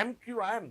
MQM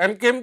MQM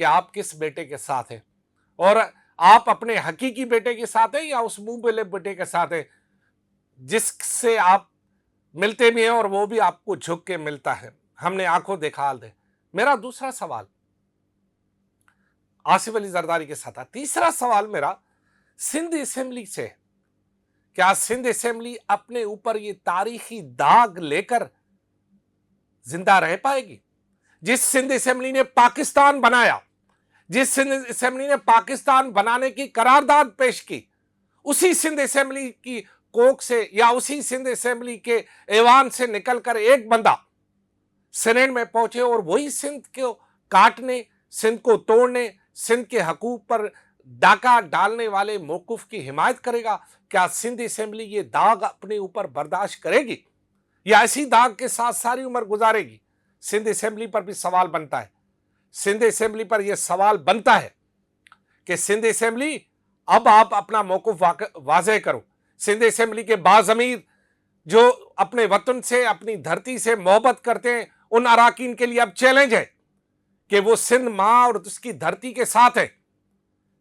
کہ آپ کس بیٹے کے ساتھ ہیں، اور آپ اپنے حقیقی بیٹے کے ساتھ ہیں یا اس منہ بولے بیٹے کے ساتھ ہیں جس سے آپ ملتے بھی ہیں اور وہ بھی آپ کو جھک کے ملتا ہے. ہم نے آنکھوں دیکھا حال ہے. میرا دوسرا سوال آصف علی زرداری کے ساتھ ہے. تیسرا سوال میرا سندھ اسمبلی سے. کیا سندھ اسمبلی اپنے اوپر یہ تاریخی داغ لے کر زندہ رہ پائے گی؟ جس سندھ اسمبلی نے پاکستان بنایا، جس سندھ اسمبلی نے پاکستان بنانے کی قرارداد پیش کی، اسی سندھ اسمبلی کی کوک سے یا اسی سندھ اسمبلی کے ایوان سے نکل کر ایک بندہ سینیٹ میں پہنچے اور وہی سندھ کو کاٹنے، سندھ کو توڑنے، سندھ کے حقوق پر ڈاکہ ڈالنے والے موقف کی حمایت کرے گا؟ کیا سندھ اسمبلی یہ داغ اپنے اوپر برداشت کرے گی یا ایسی داغ کے ساتھ ساری عمر گزارے گی؟ سندھ اسمبلی پر بھی سوال بنتا ہے. سندھ اسمبلی پر یہ سوال بنتا ہے کہ سندھ اسمبلی اب آپ اپنا موقف واضح کرو. سندھ اسمبلی کے باضمیر جو اپنے وطن سے، اپنی دھرتی سے محبت کرتے ہیں، ان اراکین کے لیے اب چیلنج ہے کہ وہ سندھ ماں اور اس کی دھرتی کے ساتھ ہے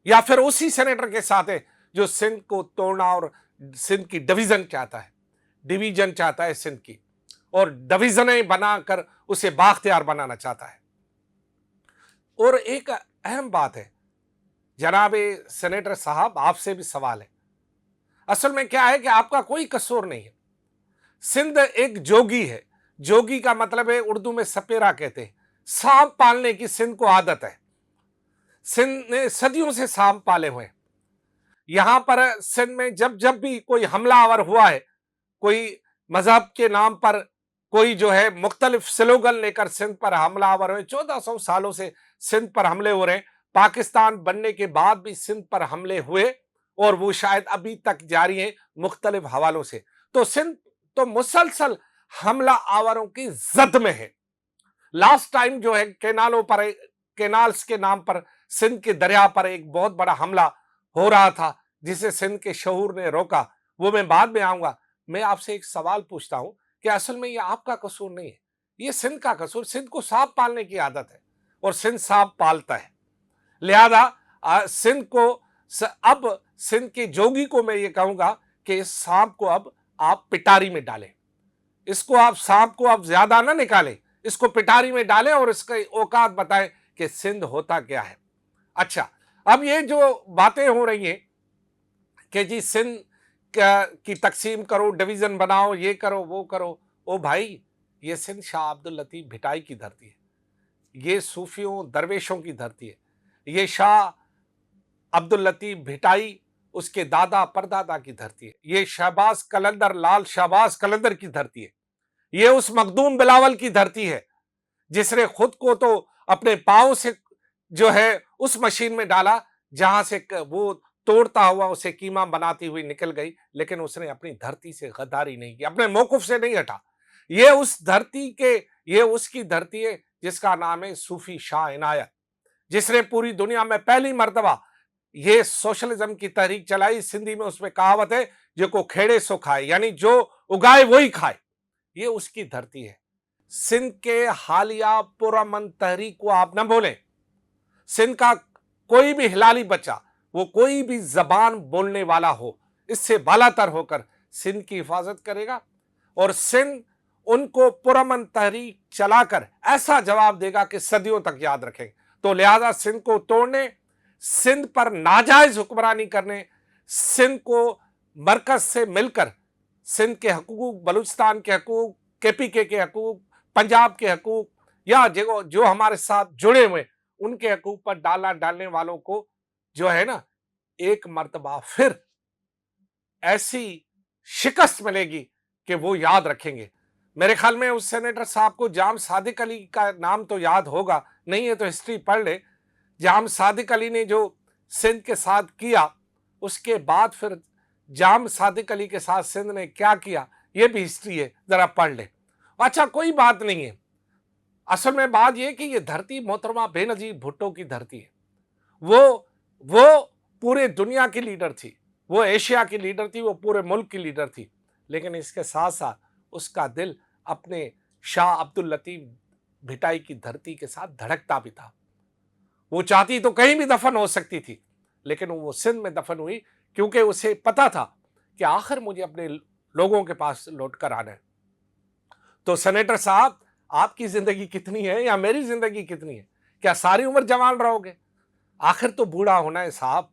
یا پھر اسی سینیٹر کے ساتھ ہے جو سندھ کو توڑنا اور سندھ کی ڈویژن چاہتا ہے. ڈویژن چاہتا ہے سندھ کی، اور ڈویژنیں بنا کر اسے بااختیار بنانا چاہتا ہے. اور ایک اہم بات ہے جناب سینیٹر صاحب، آپ سے بھی سوال ہے. اصل میں کیا ہے کہ آپ کا کوئی قصور نہیں ہے. سندھ ایک جوگی ہے. جوگی کا مطلب ہے اردو میں سپیرا کہتے ہیں. سانپ پالنے کی سندھ کو عادت ہے. سندھ نے صدیوں سے سانپ پالے ہوئے. یہاں پر سندھ میں جب جب بھی کوئی حملہ آور ہوا ہے، کوئی مذہب کے نام پر کوئی جو ہے مختلف سلوگن لے کر سندھ پر حملہ آور ہوئے. 1400 سالوں سے سندھ پر حملے ہو رہے ہیں. پاکستان بننے کے بعد بھی سندھ پر حملے ہوئے اور وہ شاید ابھی تک جاری ہیں مختلف حوالوں سے. تو سندھ تو مسلسل حملہ آوروں کی زد میں ہے. لاسٹ ٹائم جو ہے کینالوں پر، کینالز کے نام پر سندھ کے دریا پر ایک بہت بڑا حملہ ہو رہا تھا جسے سندھ کے شعور نے روکا. وہ میں بعد میں آؤں گا. میں آپ سے ایک سوال پوچھتا ہوں کہ اصل میں یہ آپ کا قصور نہیں ہے، یہ سندھ کا قصور. سندھ کو سانپ پالنے کی عادت ہے اور سندھ سانپ پالتا ہے. لہذا سندھ کو اب سندھ کے جوگی کو میں یہ کہوں گا کہ اس سانپ کو اب آپ پٹاری میں ڈالیں. اس کو آپ سانپ کو اب زیادہ نہ نکالیں، اس کو پٹاری میں ڈالیں اور اس کے اوقات بتائیں کہ سندھ ہوتا کیا ہے. اچھا، اب یہ جو باتیں ہو رہی ہیں کہ جی سندھ کی تقسیم کرو، ڈویژن بناؤ، یہ کرو وہ کرو. او بھائی، یہ سندھ شاہ عبد اللطیف بھٹائی کی دھرتی ہے، یہ صوفیوں درویشوں کی دھرتی ہے. یہ شاہ عبد اللطیف بھٹائی اس کے دادا پردادا کی دھرتی ہے. یہ شہباز قلندر، لال شہباز قلندر کی دھرتی ہے. یہ اس مخدوم بلاول کی دھرتی ہے جس نے خود کو تو اپنے پاؤں سے جو ہے اس مشین میں ڈالا جہاں سے وہ توڑتا ہوا اسے کیما بناتی ہوئی نکل گئی، لیکن اس نے اپنی دھرتی سے غداری نہیں کی، اپنے موقف سے نہیں ہٹا. یہ اس دھرتی کے، یہ اس کی دھرتی ہے جس کا نام ہے صوفی شاہ عنایت، جس نے پوری دنیا میں پہلی مرتبہ یہ سوشلزم کی تحریک چلائی. سندھی میں اس میں کہاوت ہے جو کو کھیڑے سو کھائے، یعنی جو اگائے وہی کھائے. یہ اس کی دھرتی ہے. سندھ کے حالیہ پرامن تحریک کو آپ نہ بولیں. سندھ کا کوئی بھی ہلالی بچہ، وہ کوئی بھی زبان بولنے والا ہو، اس سے بالا تر ہو کر سندھ کی حفاظت کرے گا اور سندھ ان کو پرامن تحریک چلا کر ایسا جواب دے گا کہ صدیوں تک یاد رکھیں. تو لہذا سندھ کو توڑنے، سندھ پر ناجائز حکمرانی کرنے، سندھ کو مرکز سے مل کر سندھ کے حقوق، بلوچستان کے حقوق، KPK کے حقوق، پنجاب کے حقوق یا جو ہمارے ساتھ جڑے ہوئے ان کے حقوق پر ڈالنے والوں کو جو ہے نا ایک مرتبہ پھر ایسی شکست ملے گی کہ وہ یاد رکھیں گے. میرے خیال میں اس سینیٹر صاحب کو جام صادق علی کا نام تو یاد ہوگا، نہیں ہے تو ہسٹری پڑھ لے. جام صادق علی نے جو سندھ کے ساتھ کیا، اس کے بعد پھر جام صادق علی کے ساتھ سندھ نے کیا کیا، یہ بھی ہسٹری ہے، ذرا پڑھ لے. اچھا، کوئی بات نہیں ہے. اصل میں بات یہ کہ یہ دھرتی محترمہ بے نظیر بھٹو کی دھرتی ہے. وہ پورے دنیا کی لیڈر تھی، وہ ایشیا کی لیڈر تھی، وہ پورے ملک کی لیڈر تھی، لیکن اس کے ساتھ ساتھ اس کا دل اپنے شاہ عبد اللطیف بھٹائی کی دھرتی کے ساتھ دھڑکتا بھی تھا. وہ چاہتی تو کہیں بھی دفن ہو سکتی تھی، لیکن وہ سندھ میں دفن ہوئی کیونکہ اسے پتا تھا کہ آخر مجھے اپنے لوگوں کے پاس لوٹ کر آنا ہے۔ تو سینیٹر صاحب، آپ کی زندگی کتنی ہے یا میری زندگی کتنی ہے؟ کیا ساری عمر جوان رہو گے؟ آخر تو بوڑھا ہونا ہے صاحب،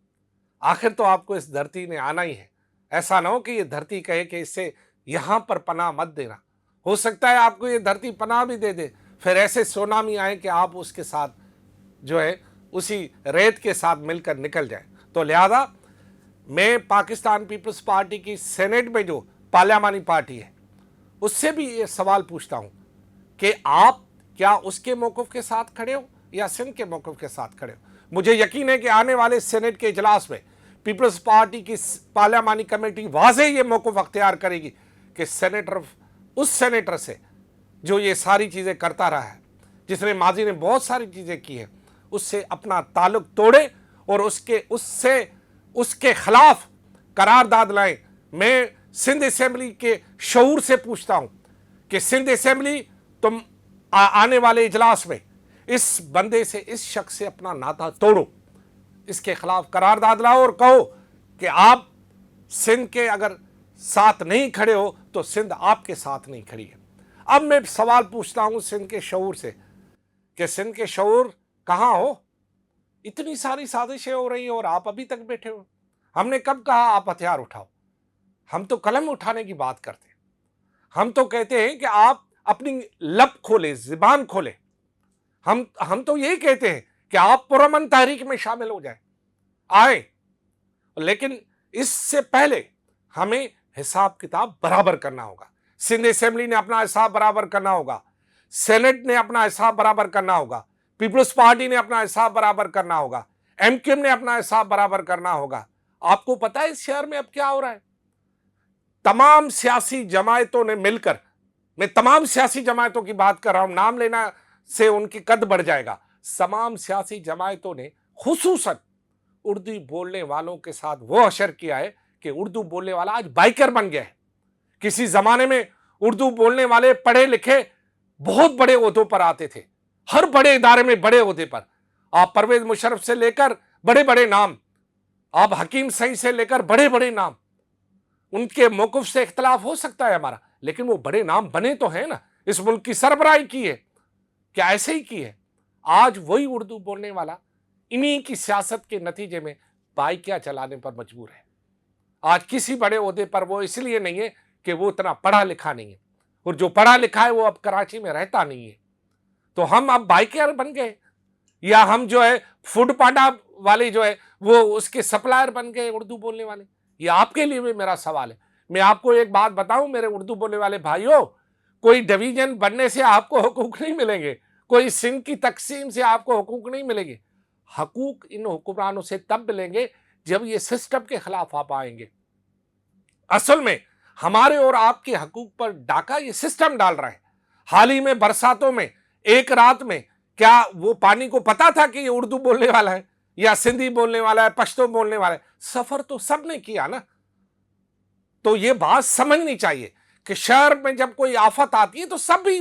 آخر تو آپ کو اس دھرتی میں آنا ہی ہے۔ ایسا نہ ہو کہ یہ دھرتی کہے کہ اس سے یہاں پر پناہ مت دینا۔ ہو سکتا ہے آپ کو یہ دھرتی پناہ بھی دے دے، پھر ایسے سونامی آئے کہ آپ اس کے ساتھ جو ہے اسی ریت کے ساتھ مل کر نکل جائیں۔ تو لہذا میں پاکستان پیپلز پارٹی کی سینیٹ میں جو پارلیمانی پارٹی ہے اس سے بھی یہ سوال پوچھتا ہوں کہ آپ کیا اس کے موقف کے ساتھ کھڑے ہو یا سندھ کے موقف کے ساتھ کھڑے ہو؟ مجھے یقین ہے کہ آنے والے سینیٹ کے اجلاس میں پیپلز پارٹی کی پارلیمانی کمیٹی واضح یہ موقف اختیار کرے گی کہ سینیٹر اس سینیٹر سے جو یہ ساری چیزیں کرتا رہا ہے، جس نے ماضی میں بہت ساری چیزیں کی ہیں، اس سے اپنا تعلق توڑے اور اس کے خلاف قرارداد لائیں۔ میں سندھ اسمبلی کے شعور سے پوچھتا ہوں کہ سندھ اسمبلی تم آنے والے اجلاس میں اس بندے سے، اس شخص سے اپنا ناطہ توڑو، اس کے خلاف قرارداد لاؤ اور کہو کہ آپ سندھ کے اگر ساتھ نہیں کھڑے ہو تو سندھ آپ کے ساتھ نہیں کھڑی ہے۔ اب میں سوال پوچھتا ہوں سندھ کے شعور سے کہ سندھ کے شعور کہاں ہو؟ اتنی ساری سازشیں ہو رہی ہیں اور آپ ابھی تک بیٹھے ہو۔ ہم نے کب کہا آپ ہتھیار اٹھاؤ؟ ہم تو قلم اٹھانے کی بات کرتے ہیں۔ ہم تو کہتے ہیں کہ آپ اپنی لب کھولیں، زبان کھولیں۔ ہم تو یہی کہتے ہیں کہ آپ پرامن تحریک میں شامل ہو جائیں، آئیں، لیکن اس سے پہلے ہمیں حساب کتاب برابر کرنا ہوگا۔ سندھ اسمبلی نے اپنا حساب برابر کرنا ہوگا، سینٹ نے اپنا حساب برابر کرنا ہوگا، پیپلز پارٹی نے اپنا حساب برابر کرنا ہوگا، ایم کیو ایم نے اپنا حساب برابر کرنا ہوگا۔ آپ کو پتا ہے اس شہر میں اب کیا ہو رہا ہے؟ تمام سیاسی جماعتوں نے مل کر، میں تمام سیاسی جماعتوں کی بات کر رہا ہوں، نام لینا سے ان کی قد بڑھ جائے گا، تمام سیاسی جماعتوں نے خصوصاً اردو بولنے والوں کے ساتھ وہ حشر کیا ہے کہ اردو بولنے والا آج بائیکر بن گیا ہے۔ کسی زمانے میں اردو بولنے والے پڑھے لکھے بہت بڑے عہدوں پر آتے تھے، ہر بڑے ادارے میں بڑے عہدے پر، آپ پرویز مشرف سے لے کر بڑے بڑے نام، آپ حکیم سعید سے لے کر بڑے بڑے نام، ان کے موقف سے اختلاف ہو سکتا ہے ہمارا، لیکن وہ بڑے نام بنے تو ہیں نا، اس ملک کی سربراہی کی ہے، کیا ایسے ہی کی ہے؟ آج وہی اردو بولنے والا انہی کی سیاست کے نتیجے میں بائیکیا چلانے پر مجبور ہے۔ آج کسی بڑے عہدے پر وہ اس لیے نہیں ہے کہ وہ اتنا پڑھا لکھا نہیں ہے، اور جو پڑھا لکھا ہے وہ اب کراچی میں رہتا نہیں ہے۔ تو ہم اب بائیکر بن گئے، یا ہم جو ہے فوڈ پانڈا والے جو ہے وہ اس کے سپلائر بن گئے اردو بولنے والے؟ یہ آپ کے لیے بھی میرا سوال ہے۔ میں آپ کو ایک بات بتاؤں میرے اردو بولنے والے بھائیوں، کوئی ڈویژن بننے سے آپ کو حقوق نہیں ملیں گے، کوئی سندھ کی تقسیم سے آپ کو حقوق نہیں ملیں گے۔ حقوق ان حکمرانوں سے تب ملیں گے جب یہ سسٹم کے خلاف آپ آئیں گے۔ اصل میں ہمارے اور آپ کے حقوق پر ڈاکہ یہ سسٹم ڈال رہا ہے۔ حال ہی میں برساتوں میں ایک رات میں کیا وہ پانی کو پتا تھا کہ یہ اردو بولنے والا ہے یا سندھی بولنے والا ہے، پشتو بولنے والا ہے؟ سفر تو سب نے کیا نا۔ تو یہ بات سمجھنی چاہیے کہ شہر میں جب کوئی آفت آتی ہے تو سب بھی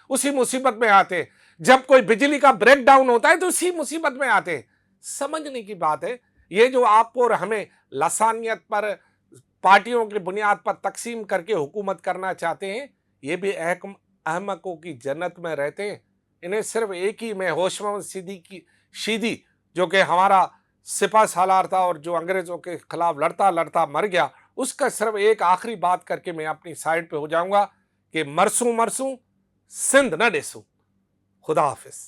اسی مصیبت میں آتے ہیں، جب کوئی بجلی کا بریک ڈاؤن ہوتا ہے تو اسی مصیبت میں آتے ہیں۔ سمجھنے کی بات ہے۔ یہ جو آپ کو اور ہمیں لسانیت پر، پارٹیوں کی بنیاد پر تقسیم کر کے حکومت کرنا چاہتے ہیں، یہ بھی احمقوں کی جنت میں رہتے ہیں۔ انہیں صرف ایک ہی، میں ہوش محمد شیدی جو کہ ہمارا سپہ سالار تھا اور جو انگریزوں کے خلاف لڑتا لڑتا مر گیا، اس کا صرف ایک آخری بات کر کے میں اپنی سائٹ پہ ہو جاؤں گا کہ مرسوں سندھ نہ ڈیسوں۔ خدا حافظ۔